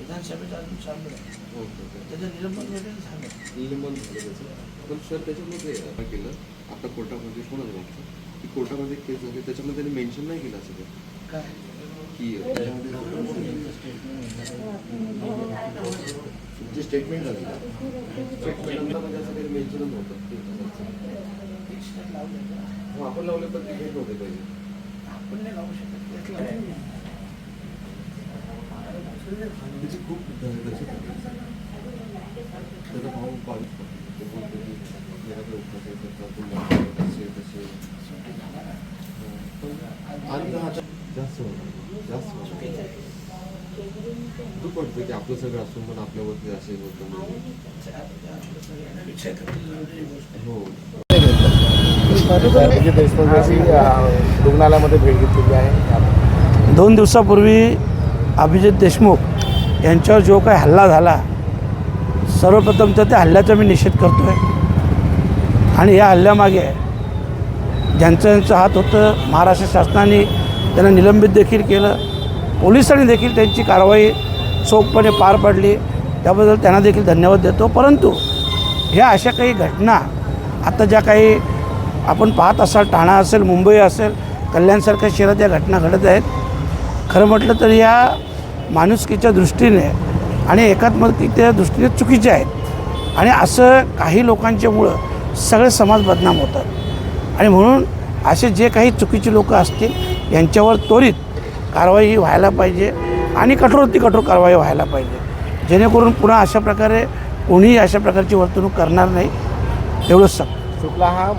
विधानसभेचा अजून चालू आहे. त्याचं निलंबन वगैरे झालं. निलंबन झालं त्याचं. पण सर त्याच्यामध्ये केलं आता कोर्टामध्ये कोण आलं की कोर्टामध्ये केस झाली त्याच्यामध्ये त्यांनी मेन्शन नाही केलं असं काय की स्टेटमेंट झाली स्टेटमेंटमध्ये असं काही मेन्शनच नव्हतं. आपण लावले पण ते घेत नव्हते पाहिजे. आपण नाही लावू शकत. त्याची खूप दहशत आहे. त्याचा भाऊ कॉलेज ते बोलतो की घराकडे उपवास तसे तसे आणि जास्त जास्त दुःख वाटतं की आपलं सगळं असून पण आपल्यावरती असे होतं. हो रुग्णालयामध्ये भेट घेतलेली आहे. 2 दिवसापूर्वी अभिजित देशमुख यांच्यावर जो काही हल्ला झाला, सर्वप्रथम तर त्या हल्ल्याचा मी निषेध करतो आहे. आणि या हल्ल्यामागे ज्यांचं हात होतं, महाराष्ट्र शासनाने त्यांना निलंबित देखील केलं, पोलिसांनी देखील त्यांची कारवाई चोखपणे पार पाडली, त्याबद्दल त्यांना देखील धन्यवाद देतो. परंतु ह्या अशा काही घटना आता ज्या काही आपण पाहत असाल, ठाणा असेल, मुंबई असेल, कल्याणसारख्या शहरात या घटना घडत आहेत. खरं म्हटलं तर या माणुसकीच्या दृष्टीने आणि एकात्मतेच्या दृष्टीने चुकीचे आहेत. आणि असं काही लोकांच्यामुळं सगळे समाज बदनाम होतात. आणि म्हणून असे जे काही चुकीचे लोक असतील यांच्यावर त्वरित कारवाई व्हायला पाहिजे आणि कठोराती कठोर कारवाई व्हायला पाहिजे, जेणेकरून पुन्हा अशा प्रकारे कोणीही अशा प्रकारची वर्तणूक करणार नाही. एवढंच सांग. शुक्ला हा